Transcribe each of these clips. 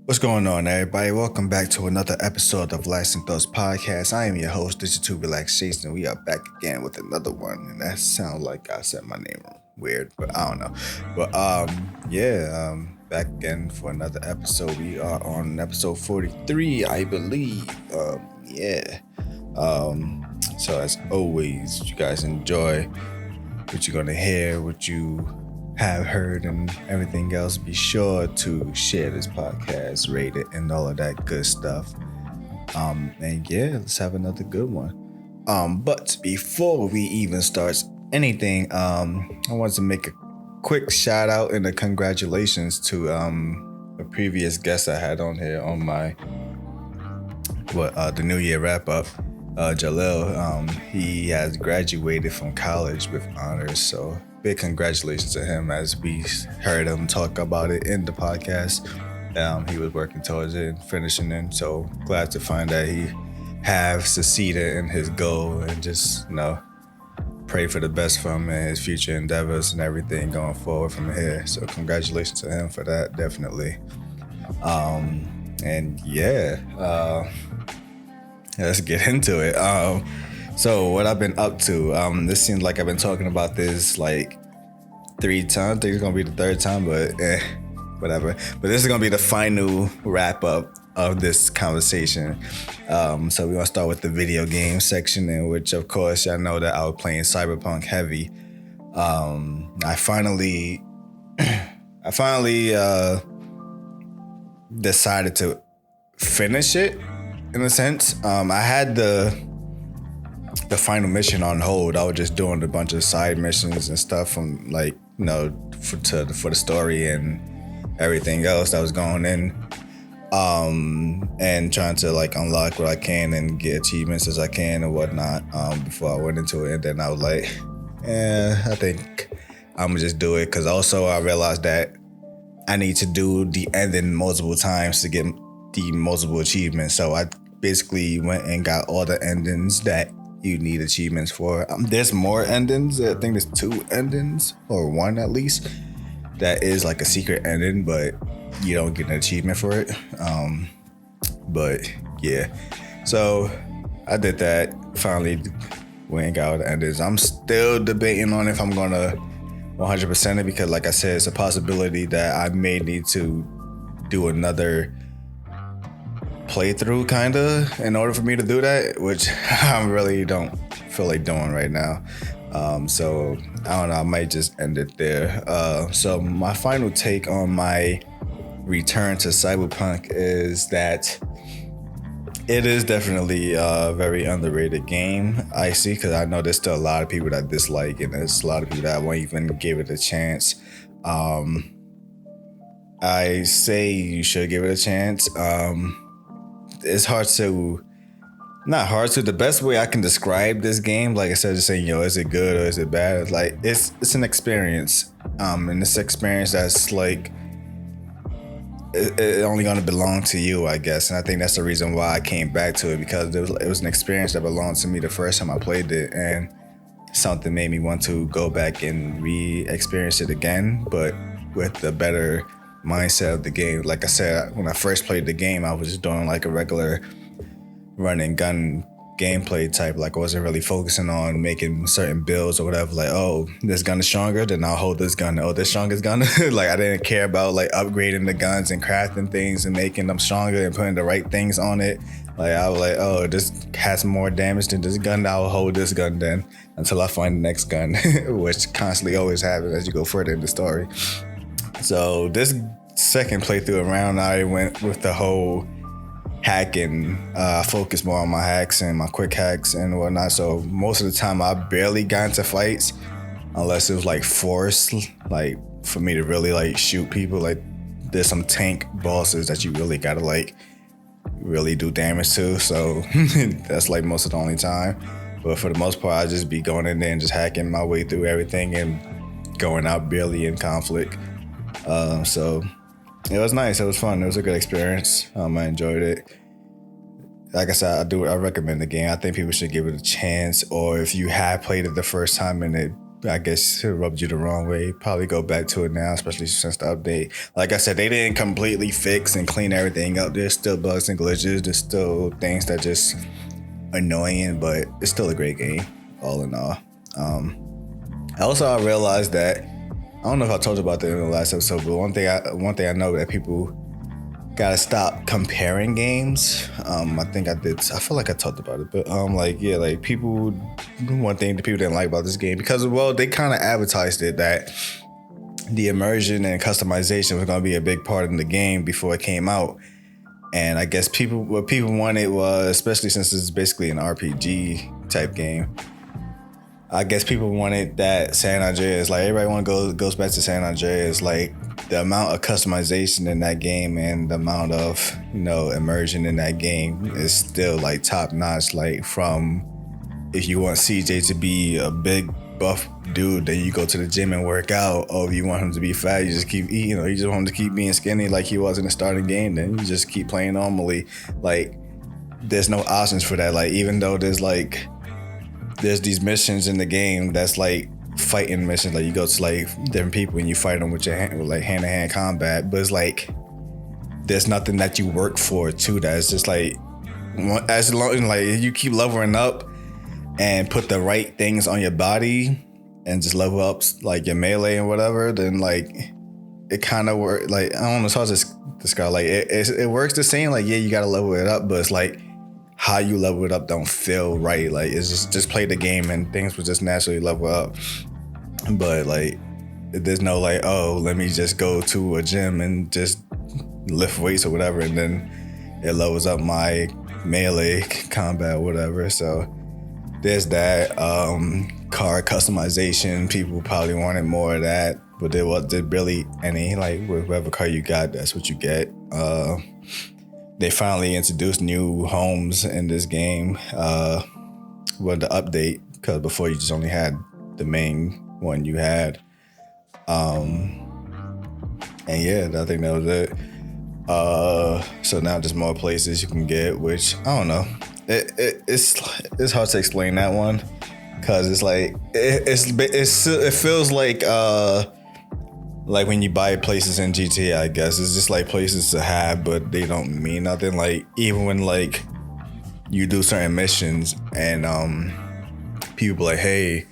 What's going on, everybody? Welcome back to another episode of Relaxing Thoughts Podcast. I am your host, Digital Relaxation. We are back again with another one, and that sounds like I said my name wrong. Weird, but I don't know. But back again for another episode. We are on episode 43, I believe. So as always, you guys enjoy what you're gonna hear, what you have heard, and everything else. Be sure to share this podcast, rate it, and all of that good stuff. Let's have another good one. But before we even start anything, I wanted to make a quick shout out and a congratulations to a previous guest I had on here on my the New Year wrap up. Jalil, he has graduated from college with honors, so big congratulations to him. As we heard him talk about it in the podcast, he was working towards it and finishing it, so glad to find that he have succeeded in his goal, and just pray for the best for him and his future endeavors and everything going forward from here. So congratulations to him for that, definitely. Let's get into it. So what I've been up to, this seems like I've been talking about this like 3 times. I think it's gonna be the 3rd time, but whatever. But this is gonna be the final wrap up of this conversation. So we're gonna start with the video game section, in which of course y'all know that I was playing Cyberpunk heavy. I finally decided to finish it in a sense. I had the final mission on hold. I was just doing a bunch of side missions and stuff from for the story and everything else that was going in, and trying to unlock what I can and get achievements as I can and whatnot, before I went into it. And then I was like, I think I'm gonna just do it, because also I realized that I need to do the ending multiple times to get the multiple achievements. So I basically went and got all the endings that you need achievements for. There's more endings. I think there's 2 endings, or 1 at least, that is like a secret ending, but you don't get an achievement for it. But yeah, so I did that. Finally went and got all the endings. I'm still debating on if I'm gonna 100% it, because like I said, it's a possibility that I may need to do another playthrough kinda in order for me to do that, which I really don't feel like doing right now. So I don't know, I might just end it there. So my final take on my return to Cyberpunk is that it is definitely a very underrated game, I see, because I know there's still a lot of people that dislike it, and there's a lot of people that won't even give it a chance. I say you should give it a chance. It's not hard to, the best way I can describe this game, like I said, just saying, is it good or is it bad? Like, it's an experience. And this experience that's like, it only gonna belong to you, I guess. And I think that's the reason why I came back to it, because it was an experience that belonged to me the first time I played it, and something made me want to go back and re-experience it again, but with the better mindset of the game. Like I said, when I first played the game, I was just doing like a regular run and gun gameplay type. Like, I wasn't really focusing on making certain builds or whatever. Like, oh, this gun is stronger, then I'll hold this gun. Oh, this strongest gun. Like, I didn't care about like upgrading the guns and crafting things and making them stronger and putting the right things on it. Like, I was like, oh, this has more damage than this gun, I'll hold this gun then until I find the next gun, which constantly always happens as you go further in the story. So this second playthrough around, I went with the whole hacking, focused more on my hacks and my quick hacks and whatnot. So most of the time I barely got into fights unless it was like forced, like for me to really like shoot people. Like, there's some tank bosses that you really gotta like really do damage to. So that's like most of the only time. But for the most part, I just be going in there and just hacking my way through everything and going out barely in conflict. So it was nice. It was fun. It was a good experience. I enjoyed it. Like I said, I recommend the game. I think people should give it a chance. Or if you have played it the first time and it I guess it rubbed you the wrong way, probably go back to it now, especially since the update. Like I said, they didn't completely fix and clean everything up. There's still bugs and glitches. There's still things that just annoying, but it's still a great game, all in all. I realized that, I don't know if I told you about that in the last episode, but one thing I know that people gotta stop comparing games. I think I did. I feel like I talked about it, but people. One thing that people didn't like about this game, because they kind of advertised it that the immersion and customization was gonna be a big part of the game before it came out, and I guess what people wanted was, especially since it's basically an RPG type game, I guess people wanted that San Andreas, like everybody goes back to San Andreas, like the amount of customization in that game and the amount of, immersion in that game is still like top notch. Like, from if you want CJ to be a big buff dude, then you go to the gym and work out. Or if you want him to be fat, you just keep eating. You just want him to keep being skinny like he was in the starting game, then you just keep playing normally. Like, there's no options for that. Like, even though there's these missions in the game that's like fighting missions, like you go to like different people and you fight them with your hand-to-hand combat, but it's like there's nothing that you work for to that. It's just like, as long as like you keep leveling up and put the right things on your body and just level up like your melee and whatever, then like it kind of works. Like, I don't know, it's hard to describe. Like it works the same. Like, yeah, you gotta level it up, but it's like how you level it up don't feel right. Like, it's just play the game and things will just naturally level up. But like, there's no like, oh, let me just go to a gym and just lift weights or whatever, and then it levels up my melee combat or whatever. So there's that. Car customization, people probably wanted more of that, but there wasn't really any. Like, whatever car you got, that's what you get. They finally introduced new homes in this game with the update, because before you just only had the main one you had. And yeah, I think that was it. So now there's more places you can get, which I don't know. It's hard to explain that one, because it's like it feels like when you buy places in GTA, I guess it's just like places to have, but they don't mean nothing. Like, even when like you do certain missions and people like, hey,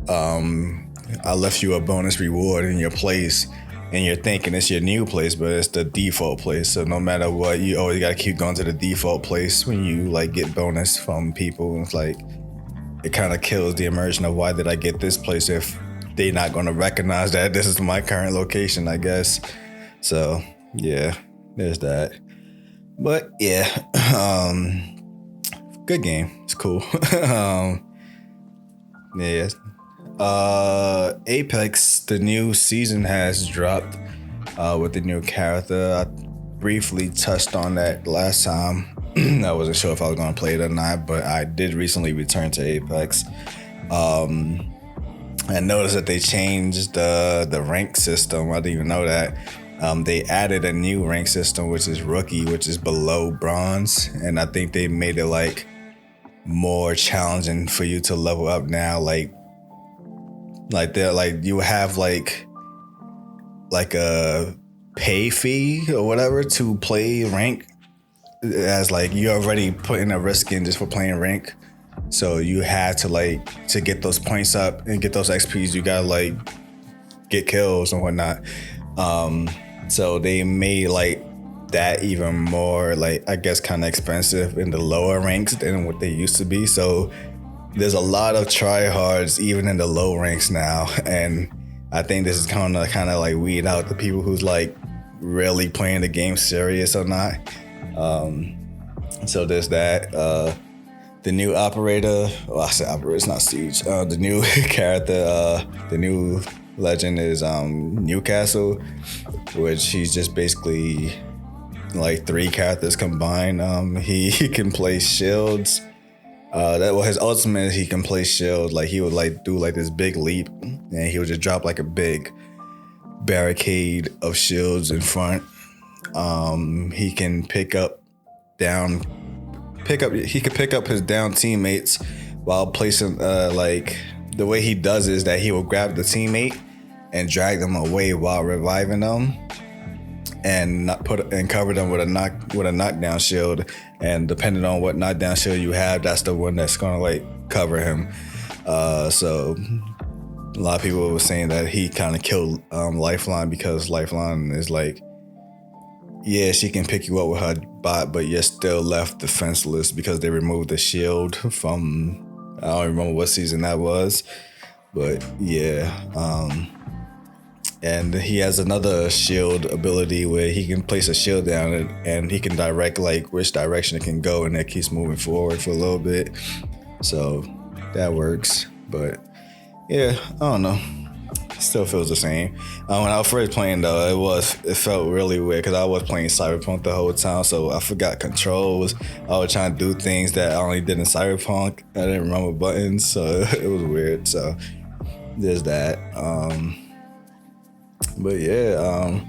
I left you a bonus reward in your place, and you're thinking it's your new place, but it's the default place. So no matter what, you always gotta keep going to the default place when you like get bonus from people. It's like, it kind of kills the immersion of why did I get this place if they're not gonna recognize that this is my current location, I guess. So yeah, there's that. But yeah, good game. It's cool. Yeah. Apex, the new season has dropped with the new character. I briefly touched on that last time. I wasn't sure if I was gonna play it or not, but I did recently return to Apex. I noticed that they changed the rank system. I didn't even know that. They added a new rank system, which is rookie, which is below bronze, and I think they made it like more challenging for you to level up now. Like they're like, you have like a pay fee or whatever to play rank, as like you're already putting a risk in just for playing rank. So you had to get those points up and get those XPs, you gotta like get kills and whatnot. So they made like that even more, like, I guess, kind of expensive in the lower ranks than what they used to be. So there's a lot of tryhards even in the low ranks now, and I think this is kind of like weed out the people who's like really playing the game serious or not. So there's that. The new operator, well, I said operator, it's not Siege. The new character, the new legend is Newcastle, which he's just basically like 3 characters combined. He can play shields. His ultimate, he can play shield. Like, he would like do like this big leap, and he would just drop like a big barricade of shields in front. He can pick up his down teammates while placing like the way he does is that he will grab the teammate and drag them away while reviving them, and cover them with a knockdown shield. And depending on what knockdown shield you have, that's the one that's gonna like cover him. So a lot of people were saying that he kind of killed Lifeline, because Lifeline is like, yeah, she can pick you up with her bot, but you're still left defenseless because they removed the shield from, I don't remember what season that was, but yeah. And he has another shield ability where he can place a shield down and he can direct like which direction it can go, and it keeps moving forward for a little bit. So that works. But yeah, I don't know. Still feels the same. When I was first playing though, it felt really weird because I was playing Cyberpunk the whole time, so I forgot controls. I was trying to do things that I only did in Cyberpunk. I didn't remember buttons, so it was weird. So there's that. But yeah,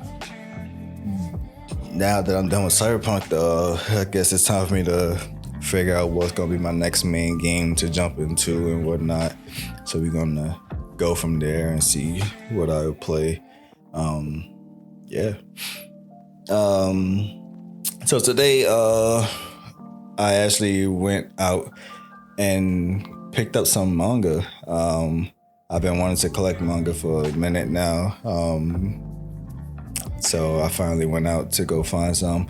now that I'm done with Cyberpunk though, I guess it's time for me to figure out what's gonna be my next main game to jump into and whatnot. So we're gonna go from there and see what I would play. Yeah. So today, I actually went out and picked up some manga. I've been wanting to collect manga for a minute now. So I finally went out to go find some.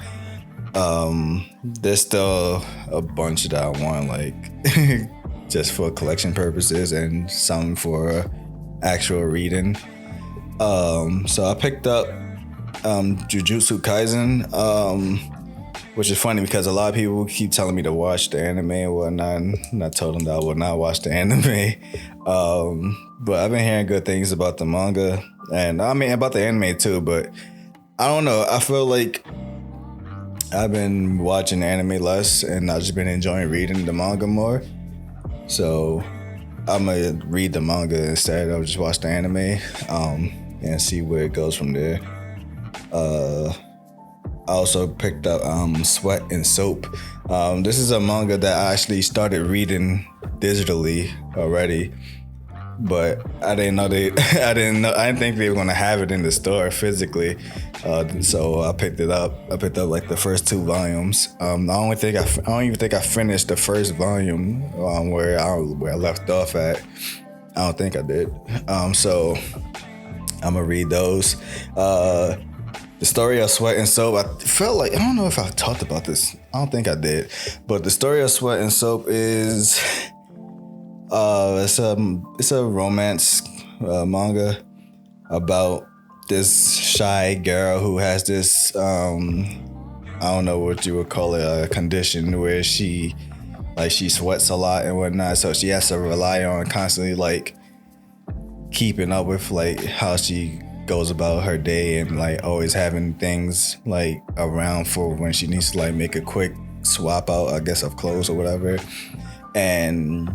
There's still a bunch that I want, like just for collection purposes, and some for actual reading. So I picked up Jujutsu Kaisen, which is funny because a lot of people keep telling me to watch the anime and whatnot, and I told them that I would not watch the anime. But I've been hearing good things about the manga, and I mean about the anime too, but I don't know. I feel like I've been watching anime less, and I've just been enjoying reading the manga more. So I'm gonna read the manga instead of just watch the anime, and see where it goes from there. I also picked up Sweat and Soap. This is a manga that I actually started reading digitally already, but I didn't think they were gonna have it in the store physically. So I picked it up. I picked up like the first 2 volumes. I don't even think I finished the first volume where I left off at. I don't think I did. So I'm gonna read those. The story of Sweat and Soap, I felt like, I don't know if I talked about this. I don't think I did. But the story of Sweat and Soap is, it's a romance manga about this shy girl who has this, I don't know what you would call it, a condition where she sweats a lot and whatnot. So she has to rely on constantly like keeping up with like how she goes about her day, and like always having things like around for when she needs to like make a quick swap out, I guess, of clothes or whatever. And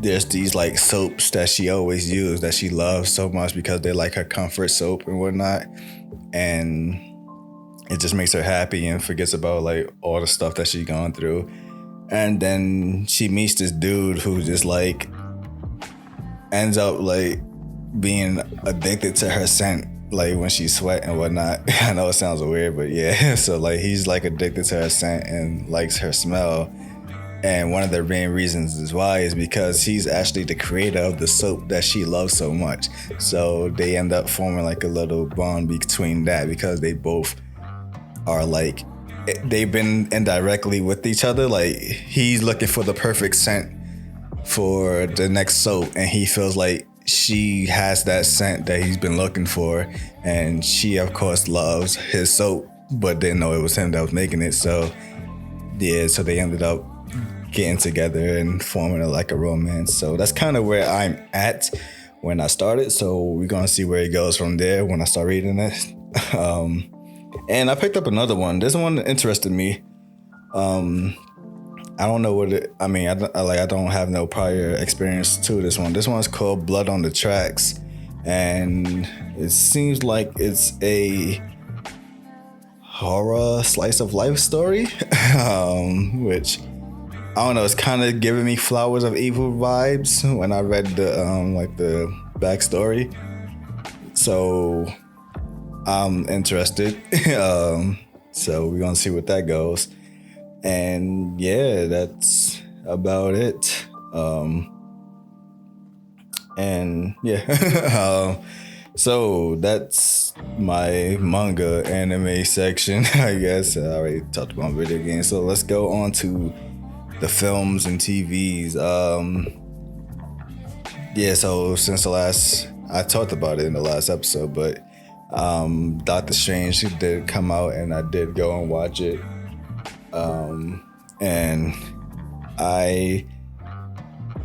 there's these like soaps that she always uses that she loves so much because they're like her comfort soap and whatnot, and it just makes her happy and forgets about like all the stuff that she's gone through. And then she meets this dude who just like ends up like being addicted to her scent, like when she sweat and whatnot. I know it sounds weird, but yeah. So like he's like addicted to her scent and likes her smell. And one of the main reasons is why is because he's actually the creator of the soap that she loves so much. So they end up forming like a little bond between that, because they both are like, they've been indirectly with each other. Like he's looking for the perfect scent for the next soap, and he feels like she has that scent that he's been looking for, and she of course loves his soap but didn't know it was him that was making it. So yeah, so they ended up getting together and forming like a romance. So that's kind of where I'm at when I started, so we're gonna see where it goes from there when I start reading it. And I picked up another one. This one interested me. I don't know what it, I mean, I don't have no prior experience to this one. This one's called Blood on the Tracks, and it seems like it's a horror slice of life story, which I don't know, it's kind of giving me Flowers of Evil vibes when I read the backstory. So I'm interested. So we're gonna see what that goes. And yeah, that's about it. And yeah. So that's my manga anime section, I guess. I already talked about video games. So let's go on to the films and TVs. Yeah, so since I talked about it in the last episode, but Doctor Strange did come out and I did go and watch it. And I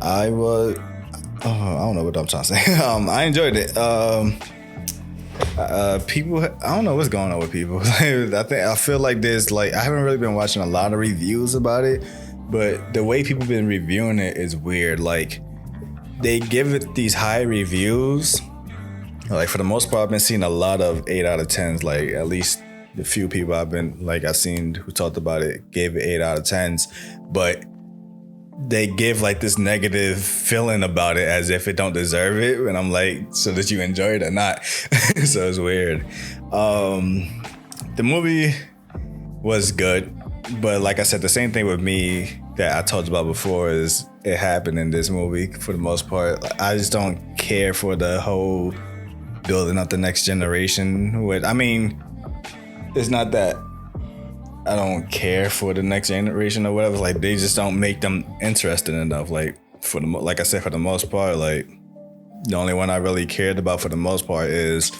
was, I don't know what I'm trying to say. I enjoyed it. People, I don't know what's going on with people. I feel like there's I haven't really been watching a lot of reviews about it, but the way people been reviewing it is weird. Like, they give it these high reviews. Like, for the most part, I've been seeing a lot of 8 out of 10s. Like, at least the few people I've seen who talked about it gave it 8 out of 10s, but they give this negative feeling about it as if it don't deserve it. And I'm like, so did you enjoy it or not? So it's weird. The movie was good, but like I said, the same thing with me that I talked about before is it happened in this movie for the most part. I just don't care for the whole building up the next generation. It's not that I don't care for the next generation or whatever. They just don't make them interesting enough. Like I said, for the most part, the only one I really cared about for the most part is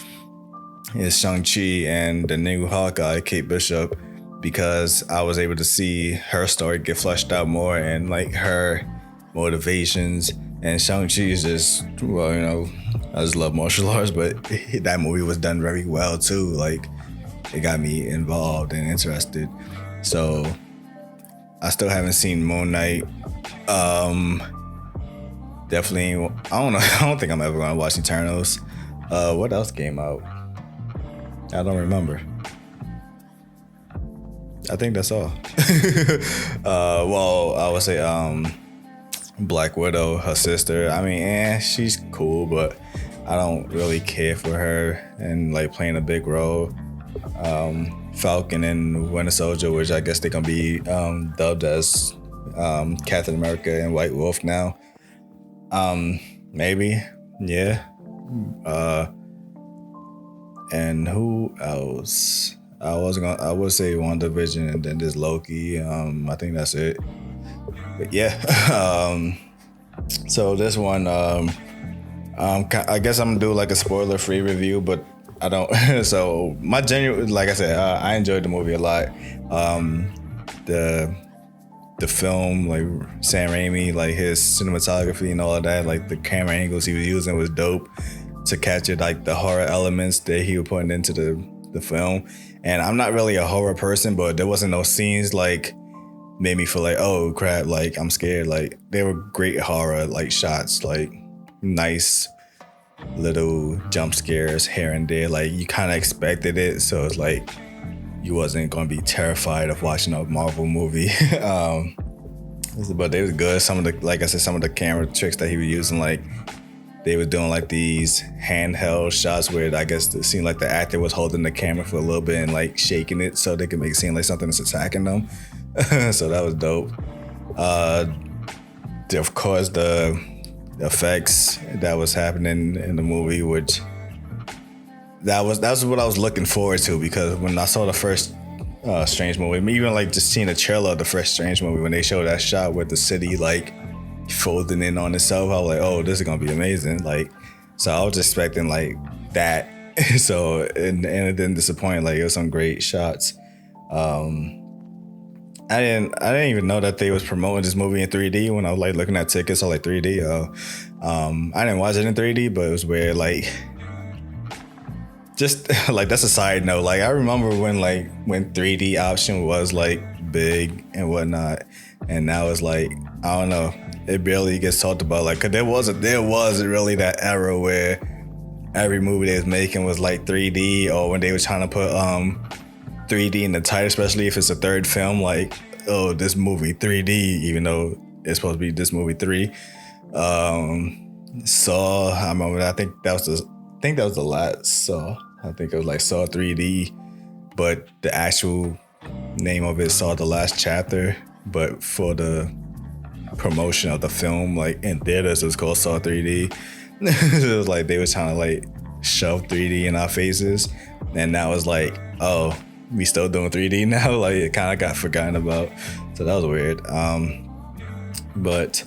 Shang-Chi and the new Hawkeye, Kate Bishop, because I was able to see her story get fleshed out more and her motivations. And Shang-Chi is just, I just love martial arts, but that movie was done very well too. It got me involved and interested. So I still haven't seen Moon Knight. Definitely, I don't know. I don't think I'm ever gonna watch Eternals. What else came out? I don't remember. I think that's all. Well, I would say Black Widow, her sister. She's cool, but I don't really care for her and playing a big role. Falcon and Winter Soldier, which I guess they're gonna be dubbed as Captain America and White Wolf now. Maybe, yeah. And who else? I would say WandaVision and then there's Loki. I think that's it. But yeah. So this one, I guess I'm gonna do a spoiler-free review, but I don't. So my genuine, like I said, I enjoyed the movie a lot. The film, Sam Raimi, his cinematography and all of that, the camera angles he was using was dope to capture the horror elements that he was putting into the film. And I'm not really a horror person, but there wasn't no scenes made me feel oh crap, I'm scared. They were great horror shots, nice little jump scares here and there. You kind of expected it, so it's you wasn't gonna be terrified of watching a Marvel movie. But they was good. Some of the camera tricks that he was using, they were doing these handheld shots where I guess it seemed the actor was holding the camera for a little bit and shaking it so they could make it seem like something is attacking them. So that was dope. Of course, the effects that was happening in the movie, which that's what I was looking forward to, because when I saw the first Strange movie, even just seeing the trailer of the first Strange movie, when they showed that shot with the city folding in on itself, I was oh, this is gonna be amazing. So I was expecting that. So and it didn't disappoint. It was some great shots. I didn't even know that they was promoting this movie in 3D when I was looking at tickets. I was 3D. I didn't watch it in 3D, but it was weird. Just that's a side note. I remember when 3D option was big and whatnot, and now it's I don't know. It barely gets talked about. Cause there was really that era where every movie they was making was 3D, or when they were trying to put 3D in the title, especially if it's a third film. oh, this movie 3D, even though it's supposed to be this movie 3. Saw, I remember, I think that was the last Saw. I think it was like Saw 3D, but the actual name of it Saw the Last Chapter. But for the promotion of the film, like in theaters, it was called Saw 3D. It was like they were trying to like shove 3D in our faces, and that was like, oh, we still doing 3D now. Like it kind of got forgotten about, so that was weird. But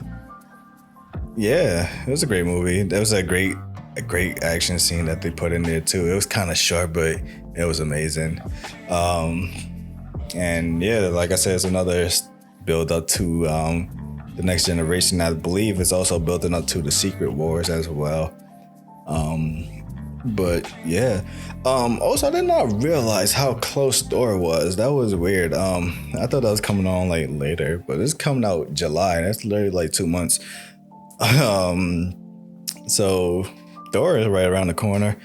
yeah, it was a great movie. There was a great action scene that they put in there too. It was kind of short, but it was amazing. And yeah, like I said, it's another build up to the next generation. I believe it's also building up to the Secret Wars as well. But yeah. Also, I did not realize how close Thor was. That was weird. I thought that was coming on like later, but it's coming out July. That's literally like 2 months. So Thor is right around the corner.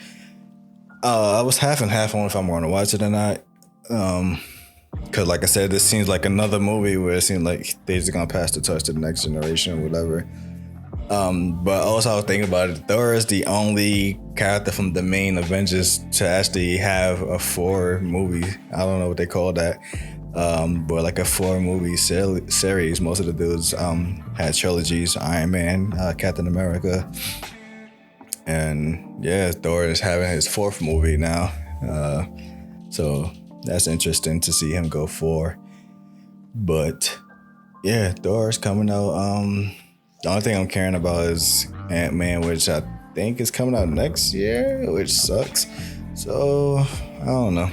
I was half and half on if I'm going to watch it or not. Cause like I said, this seems like another movie where it seems like they're just gonna pass the torch to the next generation or whatever. But also I was thinking about it. Thor is the only character from the main Avengers to actually have a 4 movie. I don't know what they call that. But like a 4 movie series. Most of the dudes had trilogies: Iron Man, Captain America, and yeah, Thor is having his 4th movie now. So that's interesting to see him go 4. But yeah, Thor is coming out. The only thing I'm caring about is Ant-Man, which I think is coming out next year, which sucks. So I don't know.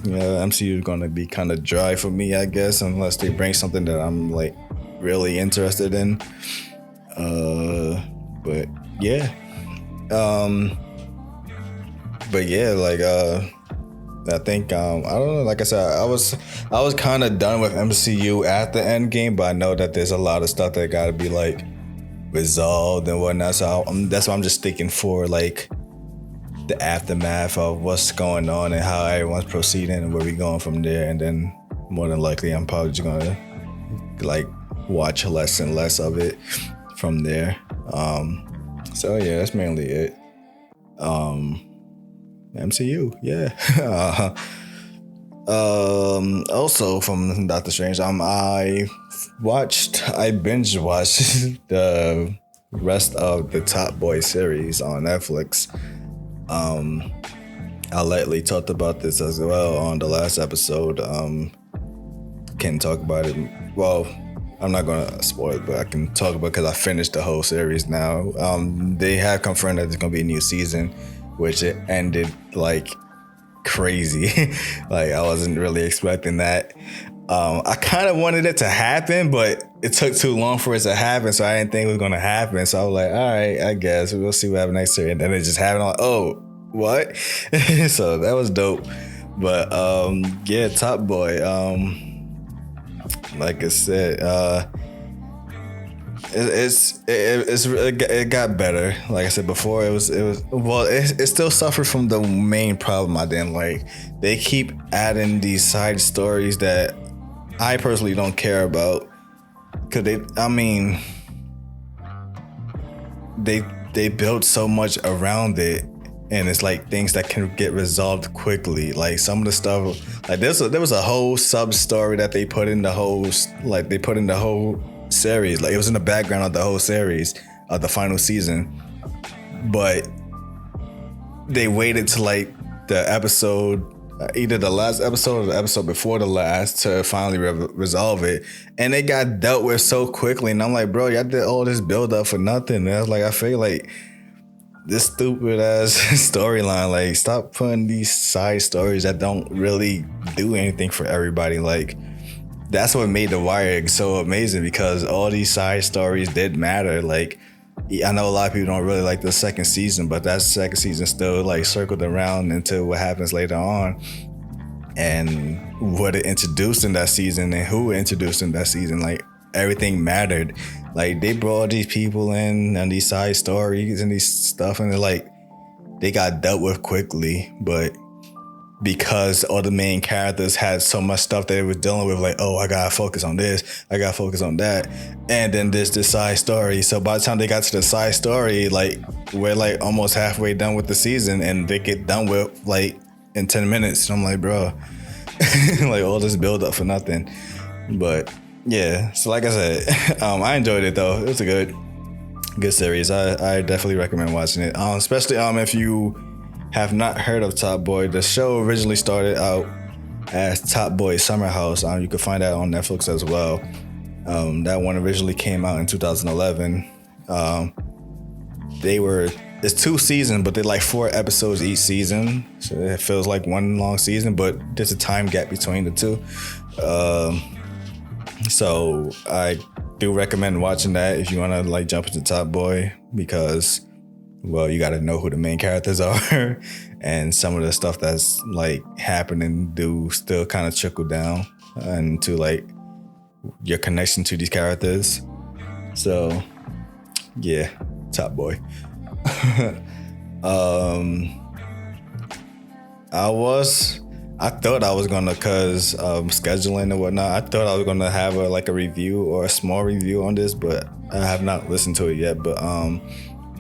Yeah, MCU is gonna be kind of dry for me, I guess, unless they bring something that I'm like really interested in. But yeah. But yeah, like I think I don't know. Like I said, I was kind of done with MCU at the Endgame, but I know that there's a lot of stuff that got to be like resolved and whatnot. So that's why I'm just sticking for like the aftermath of what's going on and how everyone's proceeding and where we going from there. And then more than likely, I'm probably just gonna like watch less and less of it from there. So yeah, that's mainly it. MCU, yeah. Also from Doctor Strange, I binge watched the rest of the Top Boy series on Netflix. I lightly talked about this as well on the last episode. Can't talk about it. Well, I'm not gonna spoil it, but I can talk about it because I finished the whole series now. They have confirmed that there's gonna be a new season, which it ended like crazy. Like I wasn't really expecting that. I kind of wanted it to happen, but it took too long for it to happen, so I didn't think it was gonna happen. So I was like, all right, I guess we'll see what happens next year. And then it just happened. I'm like, oh, what? So that was dope. But yeah, Top Boy. Like I said, it got better. Like I said before, it still suffered from the main problem I didn't like. They keep adding these side stories that I personally don't care about, cause they built so much around it, and it's like things that can get resolved quickly. Like some of the stuff, like there was a whole sub story that they put in the whole series. Like it was in the background of the whole series of the final season, but they waited to like the episode, either the last episode or the episode before the last, to finally resolve it, and it got dealt with so quickly. And I'm like, bro, y'all did all this build up for nothing. And I was like, I feel like this stupid ass storyline, like stop putting these side stories that don't really do anything for everybody. Like that's what made The Wire so amazing, because all these side stories did matter. Like I know a lot of people don't really like the second season, but that second season still like circled around into what happens later on and what it introduced in that season and who it introduced in that season. Like everything mattered. Like they brought these people in and these side stories and these stuff, and they got dealt with quickly. But because all the main characters had so much stuff that they were dealing with, like, oh, I gotta focus on this, I gotta focus on that, and then there's the side story. So by the time they got to the side story, like, we're like almost halfway done with the season, and they get done with like in 10 minutes. And I'm like, bro, like all this build up for nothing. But yeah, so like I said, I enjoyed it though. It was a good series. I definitely recommend watching it, especially if you have not heard of Top Boy. The show originally started out as Top Boy Summer House. You can find that on Netflix as well. That one originally came out in 2011. It's 2 seasons, but they're like 4 episodes each season. So it feels like one long season, but there's a time gap between the two. So I do recommend watching that if you want to like jump into Top Boy, because, well, you got to know who the main characters are, and some of the stuff that's like happening do still kind of trickle down into like your connection to these characters. So yeah, Top Boy. I thought I was gonna, cause scheduling and whatnot, I thought I was gonna have a review or a small review on this, but I have not listened to it yet. But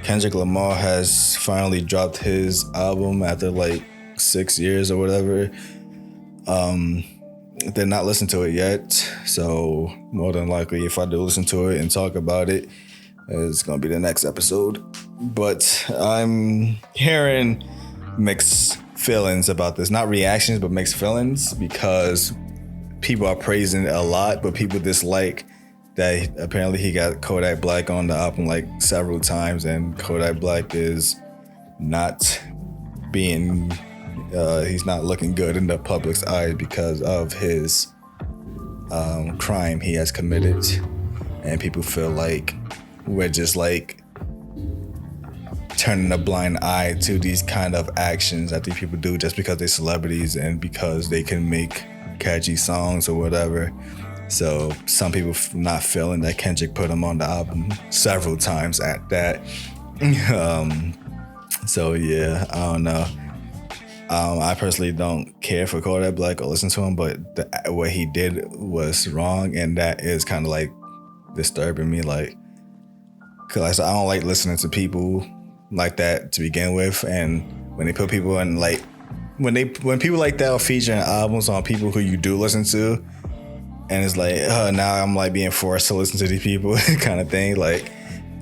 Kendrick Lamar has finally dropped his album after like 6 years or whatever. Did not listen to it yet, so more than likely, if I do listen to it and talk about it, it's gonna be the next episode. But I'm hearing mixed feelings about this, not reactions, but mixed feelings, because people are praising it a lot, but people dislike that apparently he got Kodak Black on the album like several times, and Kodak Black is not being, he's not looking good in the public's eyes because of his crime he has committed. And people feel like we're just like turning a blind eye to these kind of actions that these people do just because they're celebrities and because they can make catchy songs or whatever. So some people not feeling that Kendrick put him on the album several times at that. So yeah, I don't know. I personally don't care for Kodak Black or listen to him, but what he did was wrong, and that is kind of like disturbing me. Like, cause I don't like listening to people like that to begin with, and when they put people in like when people like that are featuring albums on people who you do listen to, and it's like, now I'm like being forced to listen to these people kind of thing. Like,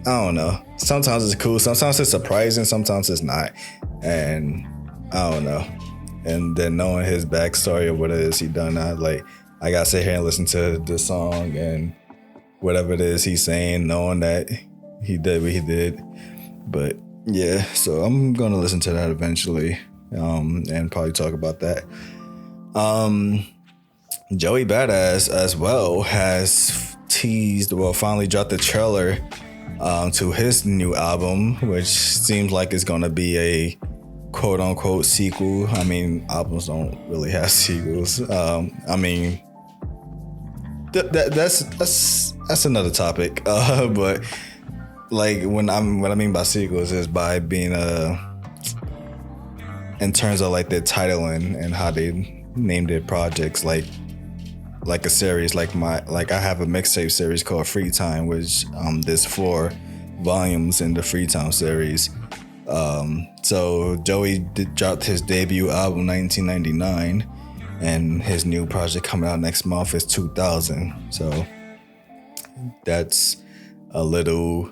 I don't know. Sometimes it's cool, sometimes it's surprising, sometimes it's not, and I don't know. And then knowing his backstory of what it is he done, I gotta sit here and listen to the song and whatever it is he's saying, knowing that he did what he did. But yeah, so I'm gonna listen to that eventually, and probably talk about that. Joey Badass as well has finally dropped the trailer to his new album, which seems like it's gonna be a quote unquote sequel. I mean, albums don't really have sequels. I mean, that's another topic. But like what I mean by sequels is by being in terms of like their titling and how they name their projects, like a series. Like I have a mixtape series called Free Time, which there's 4 volumes in the Free Time series. So Joey dropped his debut album 1999, and his new project coming out next month is 2000. So that's a little,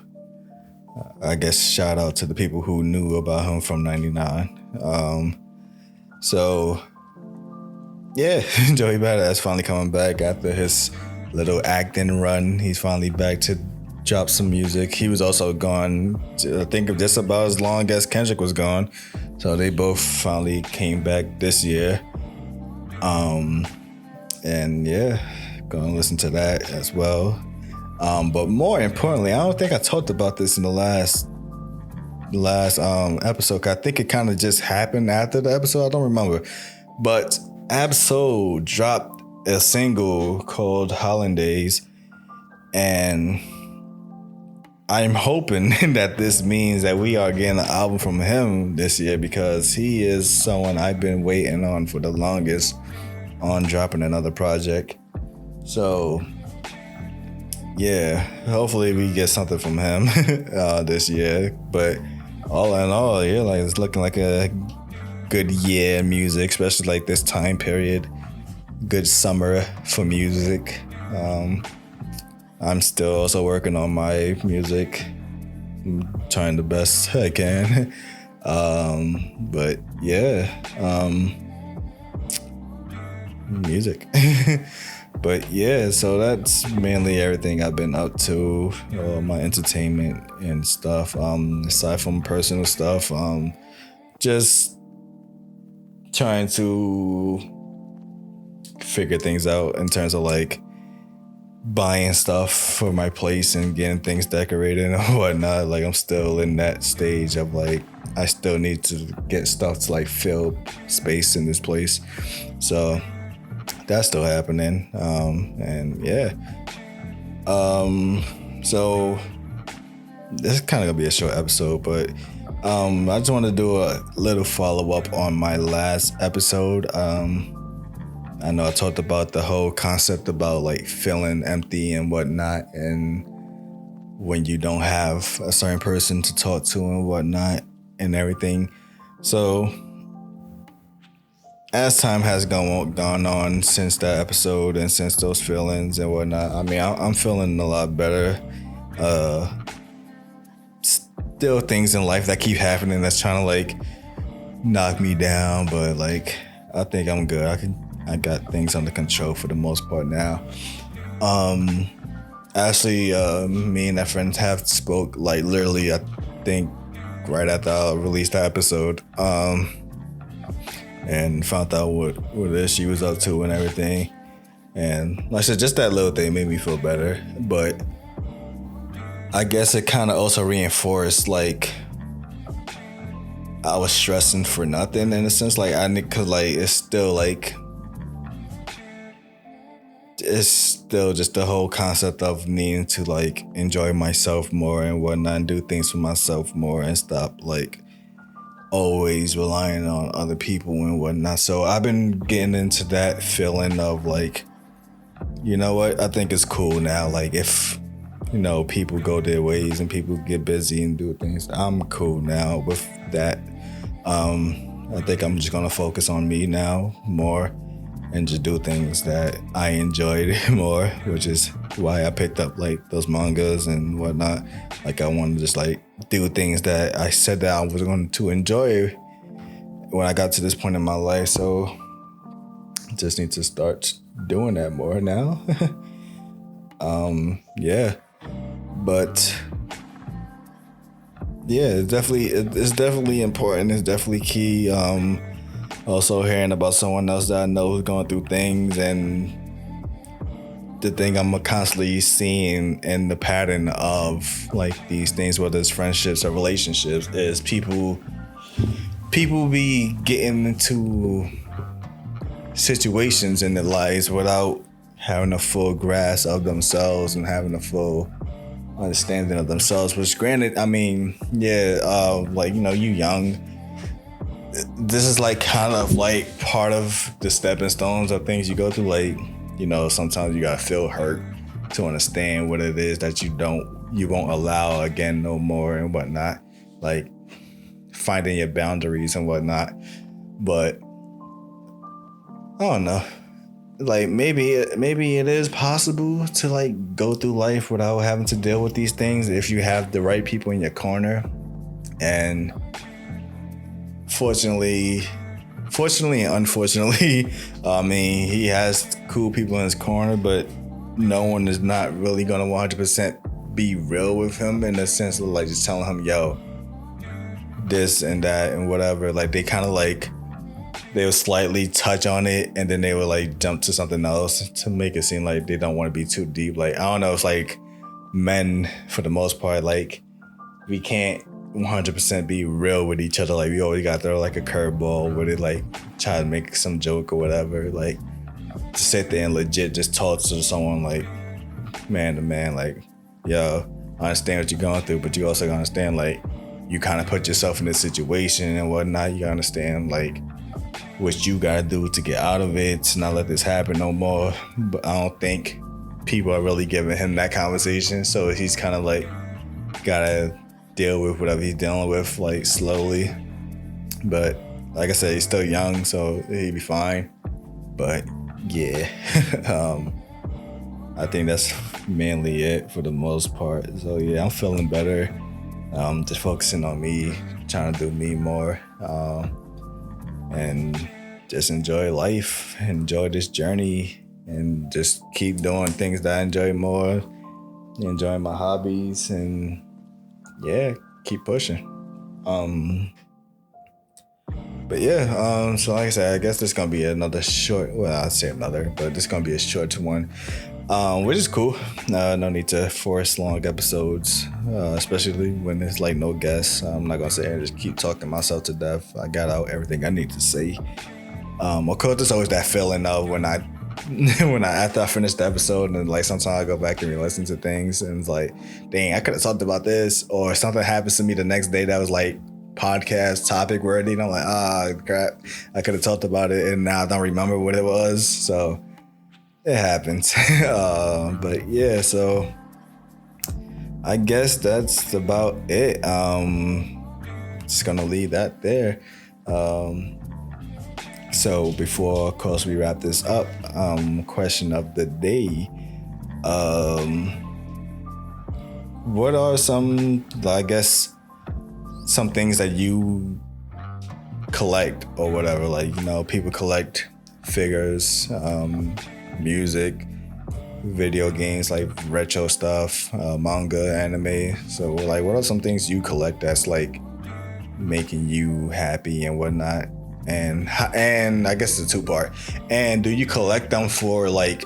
I guess, shout out to the people who knew about him from 99. So yeah, Joey Badass finally coming back after his little acting run. He's finally back to drop some music. He was also gone, I think, just about as long as Kendrick was gone. So they both finally came back this year. And yeah, gonna listen to that as well. But more importantly, I don't think I talked about this in the last episode. I think it kind of just happened after the episode. I don't remember. But Absol dropped a single called Hollandaise, and I'm hoping that this means that we are getting an album from him this year, because he is someone I've been waiting on for the longest on dropping another project. So yeah, hopefully we get something from him this year. But all in all, yeah, like it's looking like a good year in music, especially like this time period. Good summer for music. I'm still also working on my music. I'm trying the best I can. But yeah, music. But yeah, so that's mainly everything I've been up to, my entertainment and stuff. Aside from personal stuff, just trying to figure things out in terms of like buying stuff for my place and getting things decorated and whatnot. Like I'm still in that stage of like, I still need to get stuff to like fill space in this place. So that's still happening. And yeah. So this is kind of gonna be a short episode, but I just want to do a little follow-up on my last episode. I know I talked about the whole concept about like feeling empty and whatnot, and when you don't have a certain person to talk to and whatnot and everything. So as time has gone on since that episode and since those feelings and whatnot, I mean, I'm feeling a lot better. Still things in life that keep happening that's trying to like knock me down, but like I think I'm good. I got things under control for the most part now. Actually, me and that friend have spoke like literally, I think right after I released the episode, and found out what it is she was up to and everything. And like I said, just that little thing made me feel better. But I guess it kind of also reinforced like I was stressing for nothing in a sense. Like cause like it's still just the whole concept of needing to like enjoy myself more and whatnot and do things for myself more and stop like always relying on other people and whatnot. So I've been getting into that feeling of like, you know what, I think it's cool now. Like if, you know, people go their ways and people get busy and do things, I'm cool now with that. I think I'm just gonna focus on me now more and just do things that I enjoyed more, which is why I picked up like those mangas and whatnot. Like I want to just like do things that I said that I was going to enjoy when I got to this point in my life. So just need to start doing that more now. Yeah, but yeah, it's definitely important. It's definitely key. Also hearing about someone else that I know who's going through things, and the thing I'm constantly seeing in the pattern of like these things, whether it's friendships or relationships, is people be getting into situations in their lives without having a full grasp of themselves and having a full understanding of themselves, which granted, I mean, yeah, like, you know, you young. This is like kind of like part of the stepping stones of things you go through. Like, you know, sometimes you gotta feel hurt to understand what it is that you won't allow again no more and whatnot. Like finding your boundaries and whatnot. But I don't know. Like maybe it is possible to like go through life without having to deal with these things if you have the right people in your corner. And fortunately and unfortunately, I mean, he has cool people in his corner, but no one is not really gonna 100% be real with him in the sense of like just telling him, yo, this and that and whatever. Like they kind of like, they would slightly touch on it and then they would like jump to something else to make it seem like they don't want to be too deep. Like, I don't know, it's like men, for the most part, like we can't 100% be real with each other. Like we always got throw like a curveball with it, like try to make some joke or whatever. Like to sit there and legit just talk to someone like man to man, like, yo, understand what you're going through, but you also gotta understand, like, you kind of put yourself in this situation and whatnot. You gotta understand, like, what you gotta do to get out of it, to not let this happen no more. But I don't think people are really giving him that conversation, so he's kind of like gotta deal with whatever he's dealing with, like, slowly. But like I said, he's still young, so he'll be fine. But yeah, I think that's mainly it for the most part. So yeah, I'm feeling better. Just focusing on me, trying to do me more, and just enjoy life, enjoy this journey, and just keep doing things that I enjoy more, enjoying my hobbies, and yeah, keep pushing. But yeah, so like I said, I guess this is gonna be another short, well, I'd say another, but this is gonna be a short one, which is cool. No need to force long episodes, especially when there's like no guests. I'm not gonna sit here and just keep talking myself to death. I got out everything I need to say. Of course, there's always that feeling of when I after I finish the episode, and like sometimes I go back and re-listen to things and it's like, dang, I could have talked about this, or something happens to me the next day that was like podcast topic worthy, and I'm like, crap, I could have talked about it and now I don't remember what it was. So it happens. But yeah, so I guess that's about it. Just gonna leave that there. So before, of course, we wrap this up, question of the day. What are some, I guess, some things that you collect or whatever? Like, you know, people collect figures, music, video games, like retro stuff, manga, anime. So like, what are some things you collect that's like making you happy and whatnot? And I guess it's a two-part. And do you collect them for, like,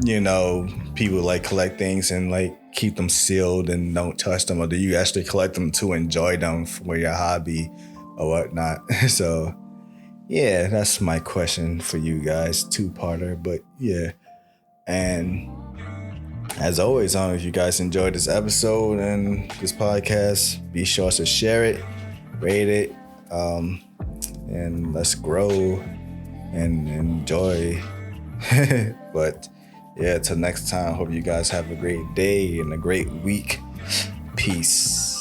you know, people like collect things and like keep them sealed and don't touch them, or do you actually collect them to enjoy them for your hobby or whatnot? So yeah, that's my question for you guys, two-parter. But yeah, and as always, if you guys enjoyed this episode and this podcast, be sure to share it, rate it, and let's grow and enjoy. But yeah, till next time, hope you guys have a great day and a great week. Peace.